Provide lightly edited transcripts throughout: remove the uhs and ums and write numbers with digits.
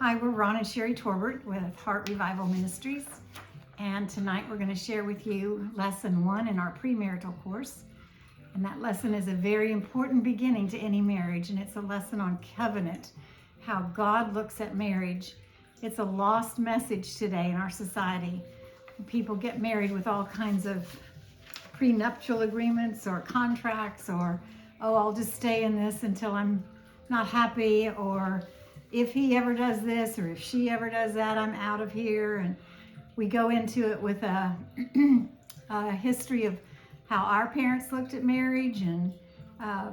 Hi, we're Ron and Sherry Torbert with Heart Revival Ministries, and tonight we're going to share with you lesson 1 in our premarital course. And that lesson is a very important beginning to any marriage, and it's a lesson on covenant, how God looks at marriage. It's a lost message today in our society. People get married with all kinds of prenuptial agreements or contracts, or, oh, I'll just stay in this until I'm not happy, or if he ever does this or if she ever does that, I'm out of here. And we go into it with a history of how our parents looked at marriage. And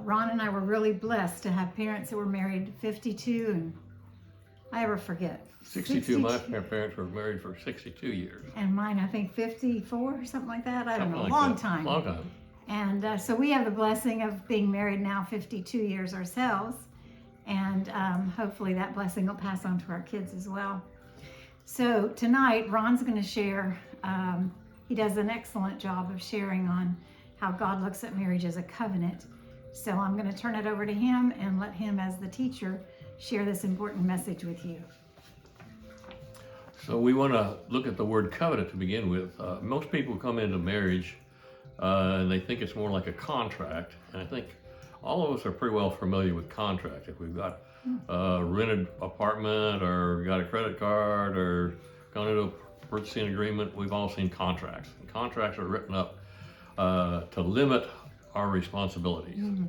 Ron and I were really blessed to have parents that were married 52, and I ever forget. 62. My parents were married for 62 years. And mine, I think 54 or something like that. I don't know, Like long that. time. Long time. And so we have the blessing of being married now 52 years ourselves. And hopefully that blessing will pass on to our kids as well. So tonight, Ron's going to share, he does an excellent job of sharing on how God looks at marriage as a covenant. So I'm going to turn it over to him and let him, as the teacher, share this important message with you. So we want to look at the word covenant to begin with. Most people come into marriage and they think it's more like a contract. And I think all of us are pretty well familiar with contract. If we've got a rented apartment or got a credit card or gone into a purchasing agreement, we've all seen contracts. And contracts are written up to limit our responsibilities. Mm-hmm.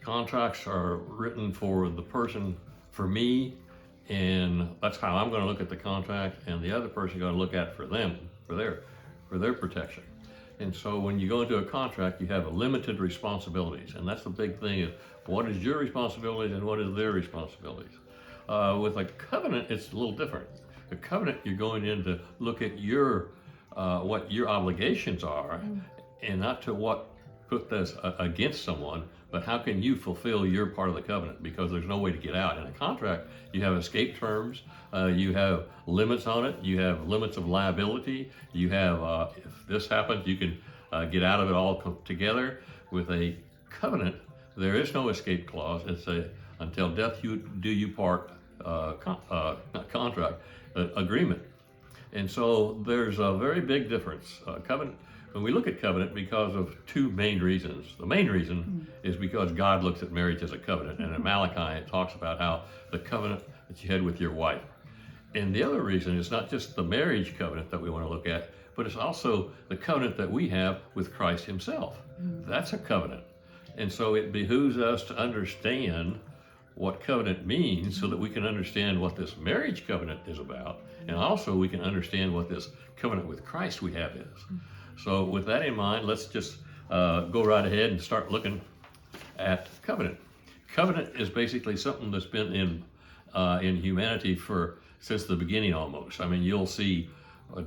Contracts are written for the person, for me, and that's how I'm going to look at the contract, and the other person going to look at it for them, for their protection. And so when you go into a contract, you have limited responsibilities, and that's the big thing: is what is your responsibilities and what is their responsibilities. With a covenant, it's a little different. The covenant, you're going in to look at your what your obligations are, and not to what put this against someone, but how can you fulfill your part of the covenant, because there's no way to get out. In a contract, you have escape terms, you have limits on it, you have limits of liability, you have, if this happens, you can get out of it all together. With a covenant, there is no escape clause. It's a until death do you part contract agreement. And so there's a very big difference. Covenant, when we look at covenant, because of two main reasons. The main reason is because God looks at marriage as a covenant, and in Malachi it talks about how the covenant that you had with your wife. And the other reason is not just the marriage covenant that we want to look at, but it's also the covenant that we have with Christ himself. That's a covenant. And so it behooves us to understand what covenant means so that we can understand what this marriage covenant is about, and also we can understand what this covenant with Christ we have is. So with that in mind, let's just go right ahead and start looking at covenant. Covenant is basically something that's been in humanity since the beginning almost. I mean, you'll see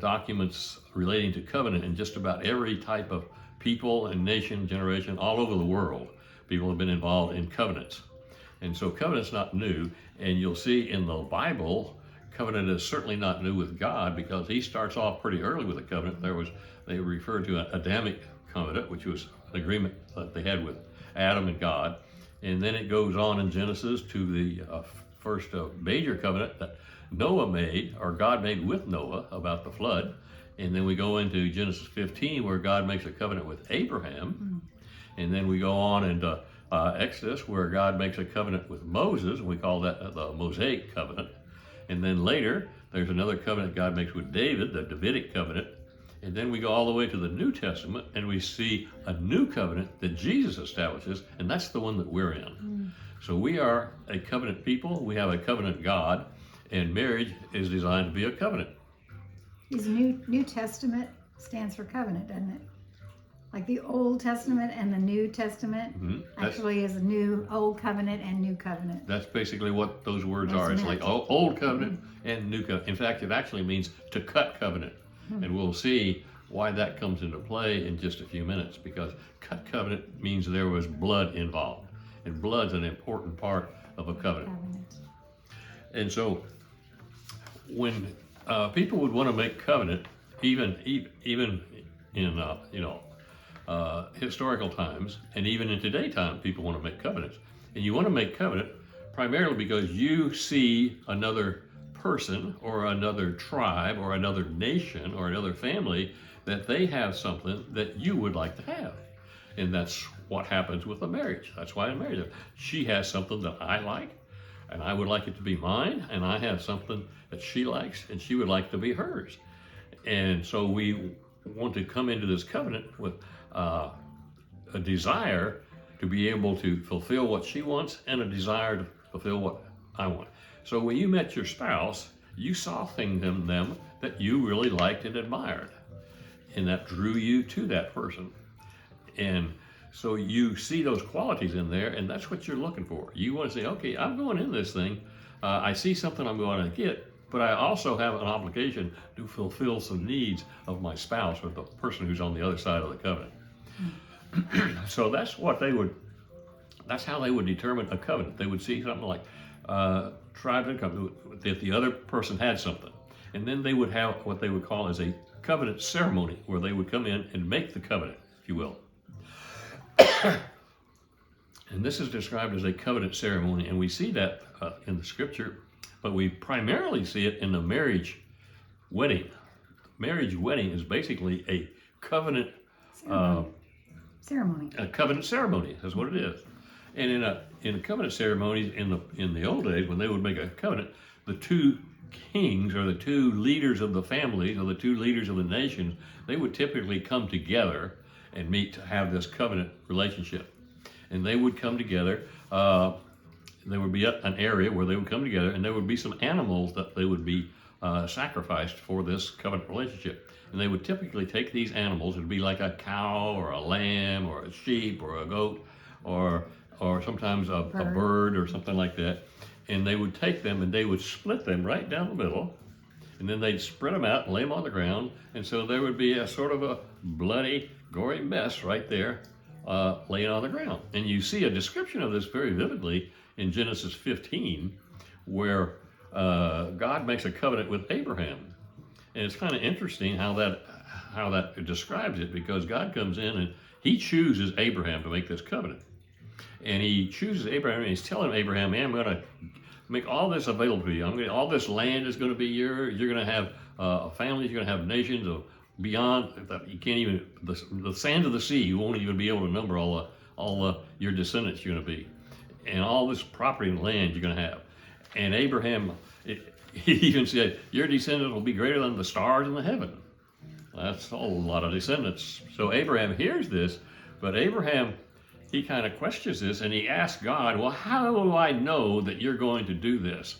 documents relating to covenant in just about every type of people and nation, generation, all over the world. People have been involved in covenants. And so covenant's not new, and you'll see in the Bible, covenant is certainly not new with God, because he starts off pretty early with a covenant. They refer to an Adamic covenant, which was an agreement that they had with Adam and God. And then it goes on in Genesis to the first major covenant that Noah made, or God made with Noah about the flood. And then we go into Genesis 15, where God makes a covenant with Abraham. And then we go on into Exodus, where God makes a covenant with Moses, and we call that the Mosaic covenant. And then later, there's another covenant God makes with David, the Davidic covenant. And then we go all the way to the New Testament, and we see a new covenant that Jesus establishes, and that's the one that we're in. So we are a covenant people, we have a covenant God, and marriage is designed to be a covenant. Is New Testament stands for covenant, doesn't it? Like the Old Testament and the New Testament actually is a new Old Covenant and New Covenant. That's basically what those words are. It's like Old Covenant and New Covenant. In fact, it actually means to cut covenant. And we'll see why that comes into play in just a few minutes, because cut covenant means there was blood involved. And blood's an important part of a covenant. And so when people would want to make covenant, even in historical times, and even in today time, people want to make covenants. And you want to make covenant primarily because you see another person or another tribe or another nation or another family that they have something that you would like to have. And that's what happens with a marriage. That's why I'm married. She has something that I like, and I would like it to be mine, and I have something that she likes, and she would like to be hers. And so we want to come into this covenant with a desire to be able to fulfill what she wants and a desire to fulfill what I want. So when you met your spouse, you saw things in them that you really liked and admired, and that drew you to that person. And so you see those qualities in there, and that's what you're looking for. You want to say, okay, I'm going in this thing. I see something I'm going to get, but I also have an obligation to fulfill some needs of my spouse or the person who's on the other side of the covenant. So that's how they would determine a covenant. They would see something like tribes and covenant, if the other person had something. And then they would have what they would call as a covenant ceremony, where they would come in and make the covenant, if you will. And this is described as a covenant ceremony, and we see that in the scripture, but we primarily see it in the marriage wedding. Marriage wedding is basically a covenant ceremony. A covenant ceremony, that's what it is. And in a covenant ceremony in the old days, when they would make a covenant, the two kings or the two leaders of the families or the two leaders of the nations, they would typically come together and meet to have this covenant relationship. And they would come together. There would be an area where they would come together, and there would be some animals that they would be sacrificed for this covenant relationship. And they would typically take these animals. It would be like a cow or a lamb or a sheep or a goat or sometimes a bird or something like that. And they would take them and they would split them right down the middle. And then they'd spread them out and lay them on the ground. And so there would be a sort of a bloody, gory mess right there laying on the ground. And you see a description of this very vividly in Genesis 15, where God makes a covenant with Abraham. And it's kind of interesting how that describes it, because God comes in and he chooses Abraham to make this covenant. And he chooses Abraham, and he's telling Abraham, man, I'm going to make all this available to you. All this land is going to be yours. You're going to have families. You're going to have nations of beyond. You can't even the sand of the sea. You won't even be able to number all your descendants. You're going to be, and all this property and land you're going to have. And Abraham, he even said, your descendants will be greater than the stars in the heaven. That's a whole lot of descendants. So Abraham hears this, but Abraham, he kind of questions this, and he asks God, well, how do I know that you're going to do this?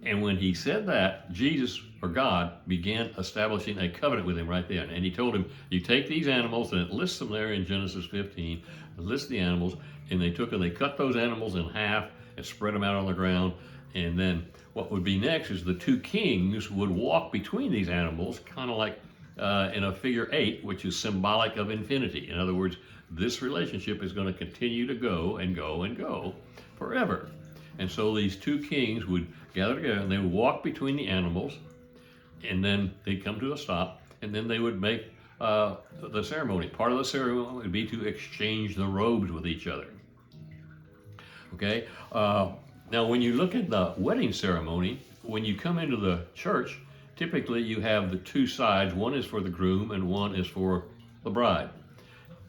And when he said that, Jesus, or God, began establishing a covenant with him right there. And he told him, you take these animals, and it lists them there in Genesis 15, it lists the animals, and they took and they cut those animals in half and spread them out on the ground. And then what would be next is the two kings would walk between these animals, kind of like in a figure 8, which is symbolic of infinity. In other words, this relationship is going to continue to go and go and go forever. And so these two kings would gather together and they would walk between the animals, and then they'd come to a stop, and then they would make the ceremony. Part of the ceremony would be to exchange the robes with each other. Okay? Now, when you look at the wedding ceremony, when you come into the church, typically you have the two sides. One is for the groom and one is for the bride.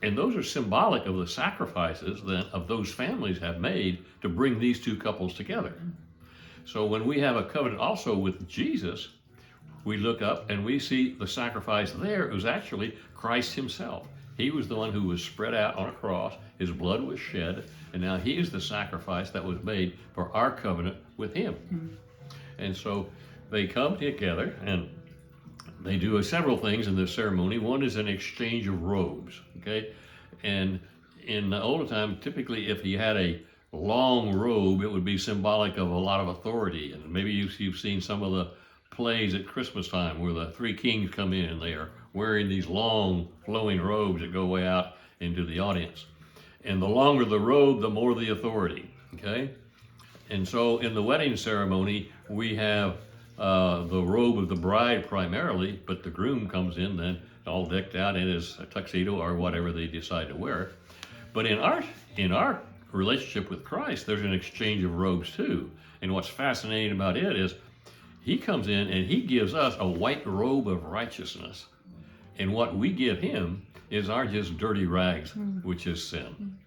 And those are symbolic of the sacrifices that of those families have made to bring these two couples together. So when we have a covenant also with Jesus, we look up and we see the sacrifice there. It was actually Christ himself. He was the one who was spread out on a cross. His blood was shed. And now he is the sacrifice that was made for our covenant with him. Mm-hmm. And so they come together and they do several things in this ceremony. One is an exchange of robes, okay? And in the older time, typically if he had a long robe, it would be symbolic of a lot of authority. And maybe you've seen some of the plays at Christmas time where the three kings come in and they are wearing these long flowing robes that go way out into the audience. And the longer the robe, the more the authority, okay? And so in the wedding ceremony, we have the robe of the bride primarily, but the groom comes in then all decked out in his tuxedo or whatever they decide to wear. But in our relationship with Christ, there's an exchange of robes too. And what's fascinating about it is He comes in and he gives us a white robe of righteousness. And what we give him is our just dirty rags, which is sin.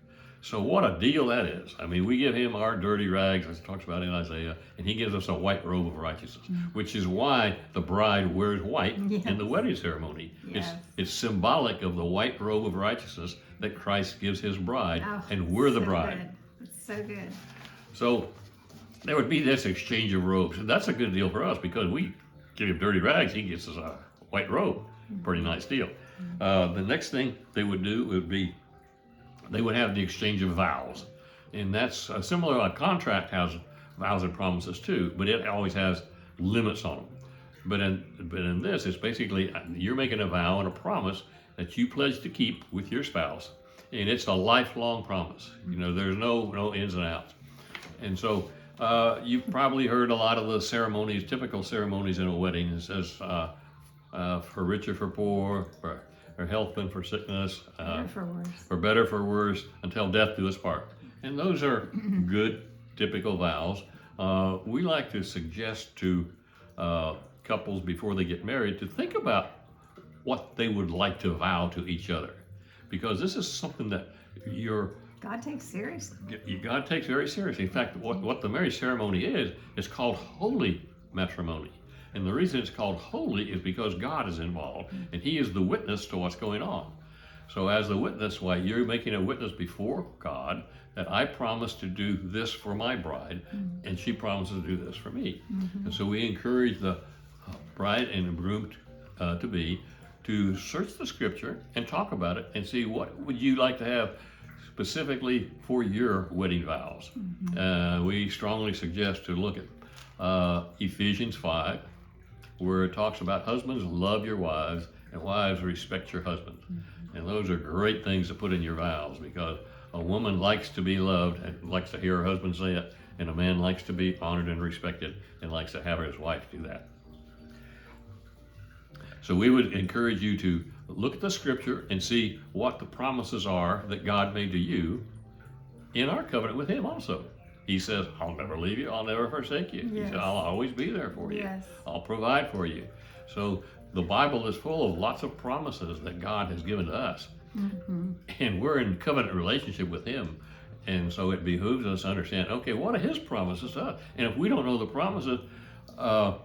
So what a deal that is. I mean, we give him our dirty rags, as it talks about in Isaiah, and he gives us a white robe of righteousness, which is why the bride wears white in the wedding ceremony. Yes. It's symbolic of the white robe of righteousness that Christ gives his bride, Oh, and we're the so bride. Good. It's so good. So there would be this exchange of robes. And that's a good deal for us because we give him dirty rags, he gets us a white robe. Pretty nice deal. The next thing they would do would be they would have the exchange of vows. And that's similar. A contract has vows and promises too, but it always has limits on them. But in this, it's basically you're making a vow and a promise that you pledge to keep with your spouse. And it's a lifelong promise. You know, there's no ins and outs. And so you've probably heard a lot of the ceremonies, typical ceremonies in a wedding. It says for rich or for poor, for health and for sickness, For worse. for better, for worse, until death do us part. And those are good, typical vows. We like to suggest to couples before they get married to think about what they would like to vow to each other, because this is something that God takes seriously. God takes very seriously. In fact, what the marriage ceremony is called holy matrimony. And the reason it's called holy is because God is involved, and he is the witness to what's going on. So as the witness, why, you're making a witness before God that I promise to do this for my bride, and she promises to do this for me. And so we encourage the bride and the groom to search the scripture and talk about it and see what would you like to have specifically for your wedding vows. We strongly suggest to look at Ephesians 5, where it talks about husbands, love your wives, and wives, respect your husband. And those are great things to put in your vows, because a woman likes to be loved and likes to hear her husband say it, and a man likes to be honored and respected and likes to have his wife do that. So we would encourage you to look at the scripture and see what the promises are that God made to you in our covenant with him also. He says, I'll never leave you, I'll never forsake you. He said, I'll always be there for you. Yes. I'll provide for you. So the Bible is full of lots of promises that God has given to us. And we're in covenant relationship with him. And so it behooves us to understand, okay, what are his promises to us? And if we don't know the promises, Not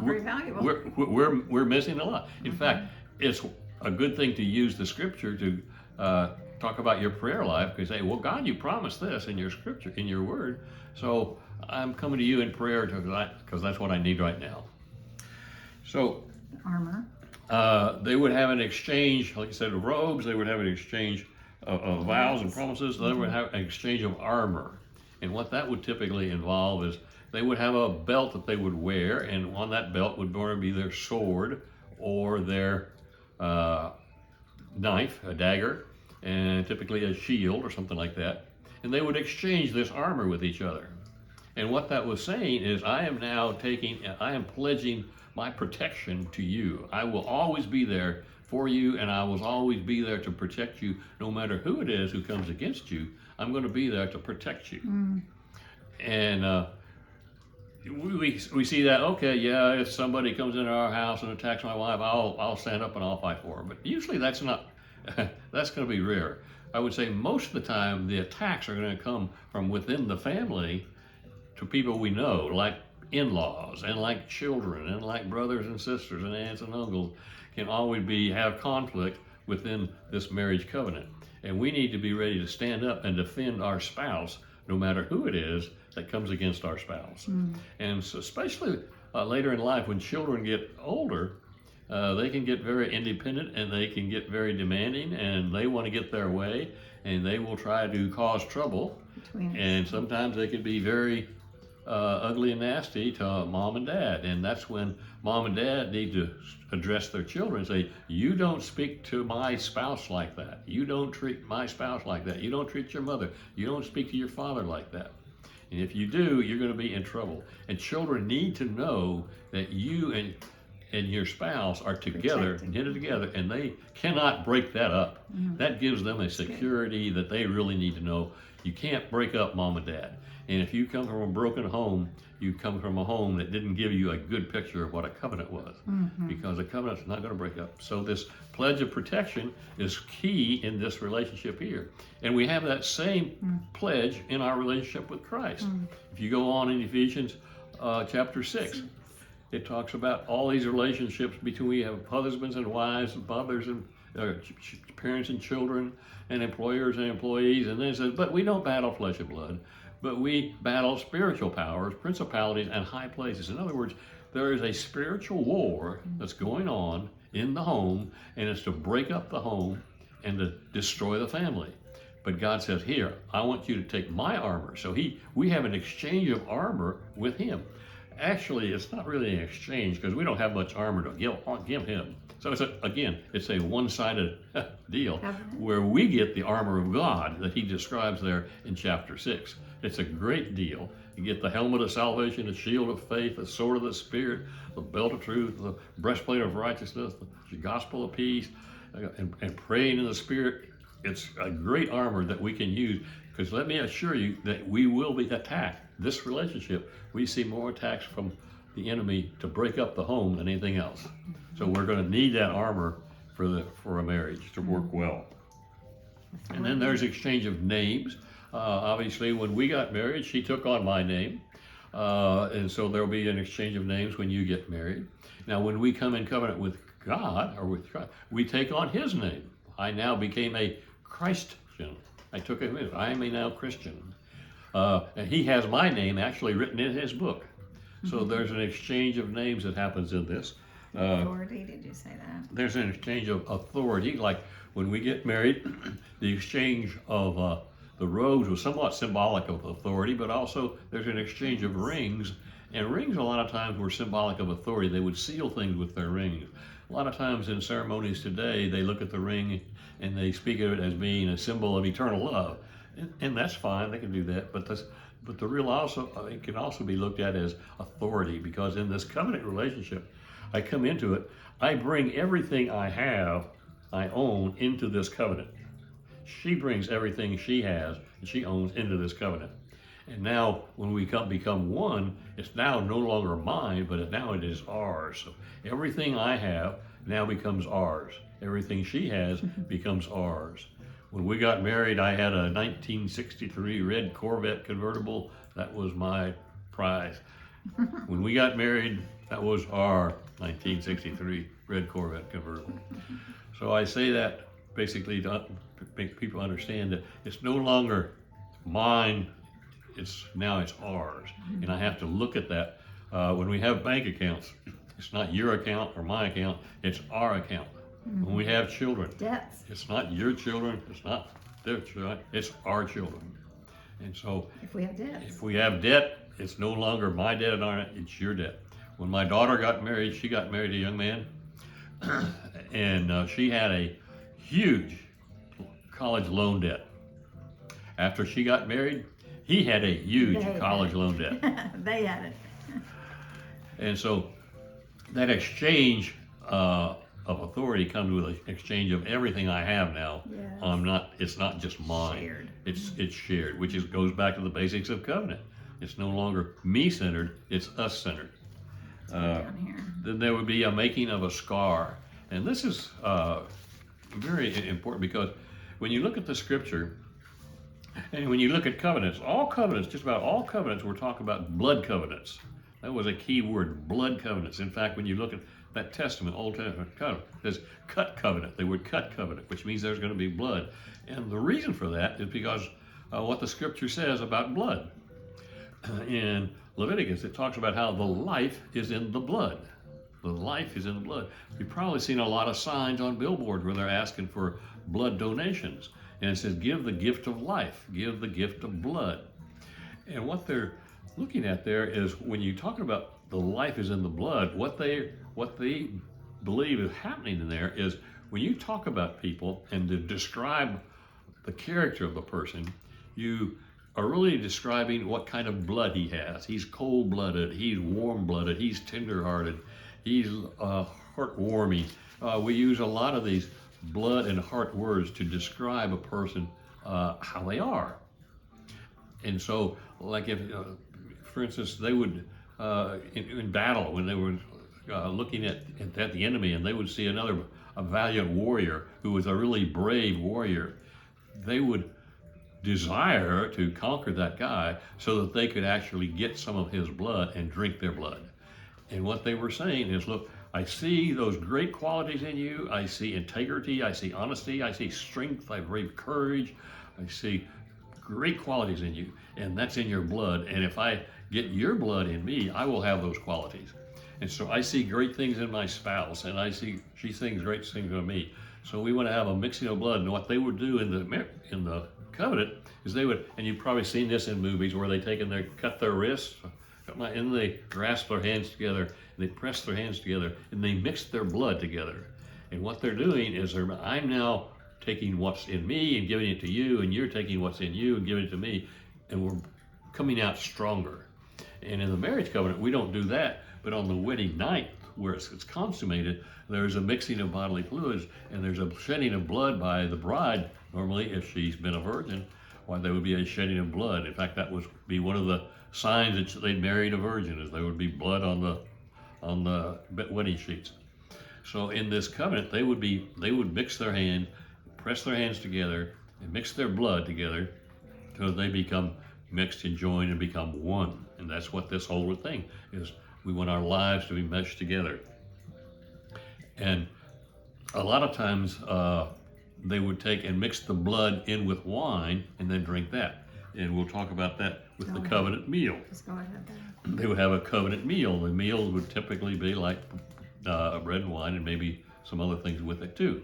very valuable. we're missing a lot. In fact, it's a good thing to use the scripture to talk about your prayer life, because say, well, God, you promised this in your scripture, in your word, so I'm coming to you in prayer because that's what I need right now. So Armor. they would have an exchange, like I said, of robes. They would have an exchange of vows and promises. They would have an exchange of armor. And what that would typically involve is they would have a belt that they would wear, and on that belt would be their sword or their knife, a dagger, and typically a shield or something like that. And they would exchange this armor with each other. And what that was saying is, I am pledging my protection to you. I will always be there for you, and I will always be there to protect you, no matter who it is who comes against you. I'm going to be there to protect you. And we see that, okay, yeah, if somebody comes into our house and attacks my wife, I'll stand up and I'll fight for her. But usually that's not, that's going to be rare. I would say most of the time the attacks are going to come from within the family to people we know, like in-laws and like children and like brothers and sisters and aunts and uncles can always have conflict within this marriage covenant. And we need to be ready to stand up and defend our spouse, no matter who it is that comes against our spouse. And so especially later in life, when children get older, they can get very independent and they can get very demanding, and they want to get their way, and they will try to cause trouble. And sometimes they can be very ugly and nasty to mom and dad. And that's when mom and dad need to address their children and say, you don't speak to my spouse like that. You don't treat my spouse like that. You don't treat your mother. You don't speak to your father like that. And if you do, you're going to be in trouble. And children need to know that you and your spouse are together, Protected. knitted together, and they cannot break that up. That gives them a security that they really need to know. You can't break up mom and dad. And if you come from a broken home, you come from a home that didn't give you a good picture of what a covenant was, because a covenant's not going to break up. So this pledge of protection is key in this relationship here. And we have that same pledge in our relationship with Christ. If you go on in Ephesians chapter 6, it talks about all these relationships between, we have husbands and wives, and mothers and parents and children, and employers and employees. And then it says, but we don't battle flesh and blood, but we battle spiritual powers, principalities, and high places. In other words, there is a spiritual war that's going on in the home, and it's to break up the home and to destroy the family. But God says, here, I want you to take my armor. So we have an exchange of armor with him. Actually, it's not really an exchange, because we don't have much armor to give him. So it's a one-sided deal where we get the armor of God that he describes there in chapter 6. It's a great deal. You get the helmet of salvation, the shield of faith, the sword of the Spirit, the belt of truth, the breastplate of righteousness, the gospel of peace, and praying in the Spirit. It's a great armor that we can use, because let me assure you that we will be attacked. This relationship, we see more attacks from the enemy to break up the home than anything else. So we're going to need that armor for a marriage to work well. And then there's exchange of names. Obviously, when we got married, she took on my name. And so there'll be an exchange of names when you get married. Now, when we come in covenant with God, or with God, we take on his name. I now became a Christian. I took it with. I am a now Christian. And he has my name actually written in his book. So there's an exchange of names that happens in this. Authority, did you say that? There's an exchange of authority. Like when we get married, the exchange of the robes was somewhat symbolic of authority, but also there's an exchange of rings. And rings a lot of times were symbolic of authority. They would seal things with their rings. A lot of times in ceremonies today, they look at the ring and they speak of it as being a symbol of eternal love. And that's fine, they can do that, but the real it can also be looked at as authority, because in this covenant relationship, I come into it, I bring everything I own into this covenant. She brings everything she has and she owns into this covenant. And now when we become one, it's now no longer mine, but now it is ours. So everything I have now becomes ours. Everything she has becomes ours. When we got married, I had a 1963 red Corvette convertible. That was my prize. When we got married, that was our 1963 red Corvette convertible. So I say that basically to make people understand that it's no longer mine, now it's ours. And I have to look at that. When we have bank accounts, it's not your account or my account, it's our account. When we have children, Debts. it's not your children, it's not their children, it's our children. And so If we have debts. if we have debt, it's no longer my debt, it's your debt. When my daughter got married, she got married to a young man, and she had a huge college loan debt. After she got married, he had a huge college loan debt. They had it. And so that exchange of authority comes with an exchange of everything I have now. Yes. It's not just mine. Shared. It's shared, which goes back to the basics of covenant. It's no longer me-centered, it's us-centered. Down here. Then there would be a making of a scar. And this is very important, because when you look at the scripture, and when you look at covenants, just about all covenants, we're talking about blood covenants. That was a key word, blood covenants. In fact, when you look at that Testament, Old Testament covenant, there's cut covenant. They would cut covenant, which means there's going to be blood. And the reason for that is because what the scripture says about blood. In Leviticus, it talks about how the life is in the blood. The life is in the blood. You've probably seen a lot of signs on billboards where they're asking for blood donations. And it says, give the gift of life, give the gift of blood. And what they're looking at there is, when you talk about the life is in the blood, what they believe is happening in there is, when you talk about people and to describe the character of the person, you are really describing what kind of blood he has. He's cold-blooded, he's warm-blooded, he's tender-hearted, He's heartwarming. We use a lot of these blood and heart words to describe a person, how they are. And so, like if, for instance, they would, in battle, when they were looking at the enemy and they would see a valiant warrior who was a really brave warrior, they would desire to conquer that guy so that they could actually get some of his blood and drink their blood. And what they were saying is, look, I see those great qualities in you. I see integrity. I see honesty. I see strength. I see courage. I see great qualities in you, and that's in your blood. And if I get your blood in me, I will have those qualities. And so I see great things in my spouse, and she sees great things in me. So we want to have a mixing of blood. And what they would do in the covenant is they would, and you've probably seen this in movies where they cut their wrists, and they grasp their hands together, and they press their hands together, and they mix their blood together. And what they're doing is I'm now taking what's in me and giving it to you, and you're taking what's in you and giving it to me, and we're coming out stronger. And in the marriage covenant, we don't do that, but on the wedding night, where it's consummated, there's a mixing of bodily fluids, and there's a shedding of blood by the bride. Normally, if she's been a virgin, why there would be a shedding of blood. In fact, that would be one of the signs that they'd married a virgin, is there would be blood on the wedding sheets. So in this covenant, they would mix their hand, press their hands together, and mix their blood together so they become mixed and joined and become one. And that's what this whole thing is. We want our lives to be meshed together. And a lot of times they would take and mix the blood in with wine and then drink that. And we'll talk about that with the covenant meal. Just go ahead. They would have a covenant meal. The meal would typically be like bread and wine and maybe some other things with it too.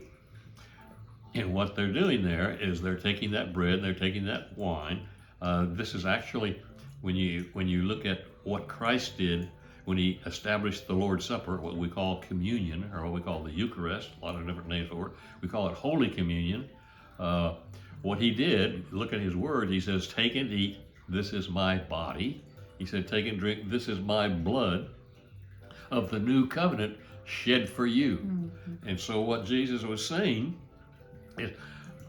And what they're doing there is they're taking that bread, they're taking that wine. This is actually, when you look at what Christ did when he established the Lord's Supper, what we call communion, or what we call the Eucharist, a lot of different names for it. We call it Holy Communion. What he did, look at his word, he says, take and eat, this is my body. He said, take and drink, this is my blood of the new covenant shed for you. Mm-hmm. And so what Jesus was saying is,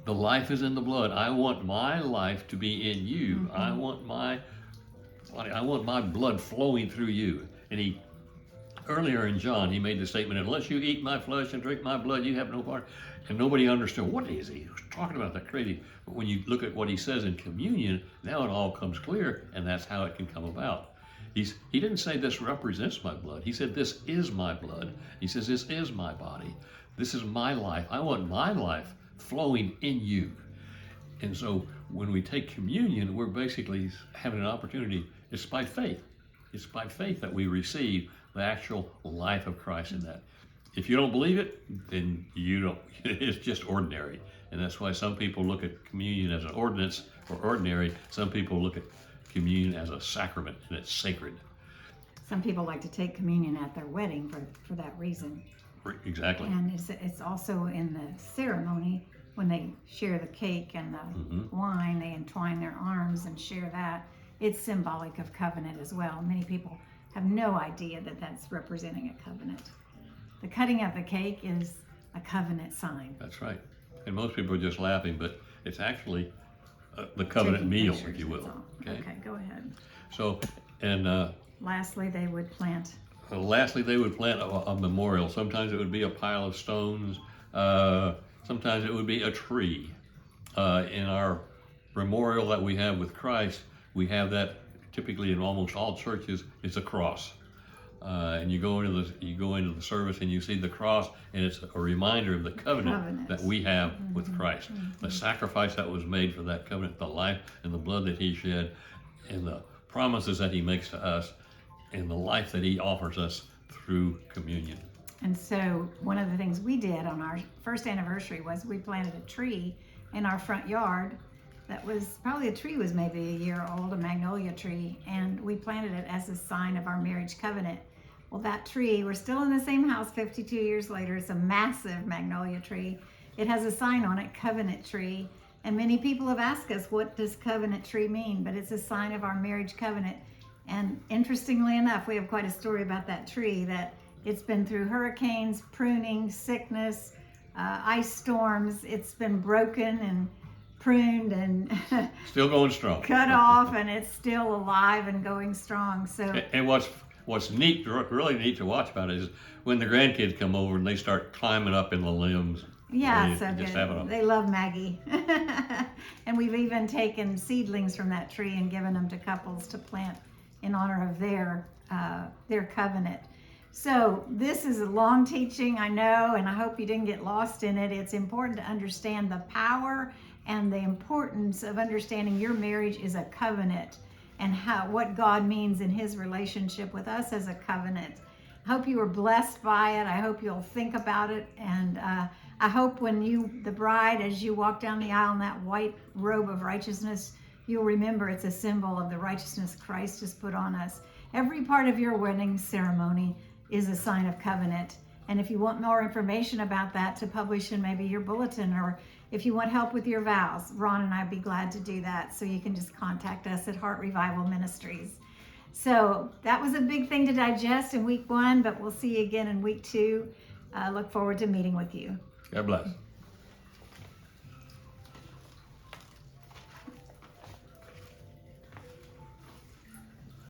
the life is in the blood. I want my life to be in you. Mm-hmm. I want my blood flowing through you. And earlier in John, he made the statement, unless you eat my flesh and drink my blood, you have no part. And nobody understood, what is he? He was talking about that crazy. But when you look at what he says in communion, now it all comes clear, and that's how it can come about. He didn't say this represents my blood. He said this is my blood. He says this is my body. This is my life. I want my life flowing in you. And so when we take communion, we're basically having an opportunity. It's by faith. It's by faith that we receive the actual life of Christ in that. If you don't believe it, then you don't. It's just ordinary. And that's why some people look at communion as an ordinance or ordinary. Some people look at communion as a sacrament, and it's sacred. Some people like to take communion at their wedding for that reason. Exactly. And it's also in the ceremony when they share the cake and the wine, they entwine their arms and share that. It's symbolic of covenant as well. Many people have no idea that that's representing a covenant. The cutting of the cake is a covenant sign. That's right. And most people are just laughing, but it's actually the covenant meal, if you will. Okay, go ahead. So, and lastly, they would plant a memorial. Sometimes it would be a pile of stones. Sometimes it would be a tree. In our memorial that we have with Christ, we have that typically in almost all churches. It's a cross, and you go into the service and you see the cross, and it's a reminder of the covenant that we have with Christ, the sacrifice that was made for that covenant, the life and the blood that He shed, and the promises that He makes to us, and the life that He offers us through communion. And so one of the things we did on our first anniversary was we planted a tree in our front yard. That was probably, a tree was maybe a year old, a magnolia tree, and we planted it as a sign of our marriage covenant. Well, that tree, we're still in the same house 52 years later. It's a massive magnolia tree. It has a sign on it, covenant tree. And many people have asked us, what does covenant tree mean? But it's a sign of our marriage covenant. And interestingly enough, we have quite a story about that tree, that It's been through hurricanes, pruning, sickness, ice storms. It's been broken and pruned and Still going strong. cut off, and it's still alive and going strong. So, And what's neat, really neat to watch about it is when the grandkids come over and they start climbing up in the limbs. yeah, Really so just good. having a- They love Maggie. And we've even taken seedlings from that tree and given them to couples to plant in honor of their covenant. So this is a long teaching, I know, and I hope you didn't get lost in it. It's important to understand the power and the importance of understanding your marriage is a covenant, and what God means in his relationship with us as a covenant. I hope you were blessed by it. I hope you'll think about it, and I hope when the bride, as you walk down the aisle in that white robe of righteousness, you'll remember it's a symbol of the righteousness Christ has put on us. Every part of your wedding ceremony is a sign of covenant. And if you want more information about that to publish in maybe your bulletin, or if you want help with your vows, Ron and I'd be glad to do that. So you can just contact us at Heart Revival Ministries. So that was a big thing to digest in week 1, but we'll see you again in week 2. Look forward to meeting with you. God bless.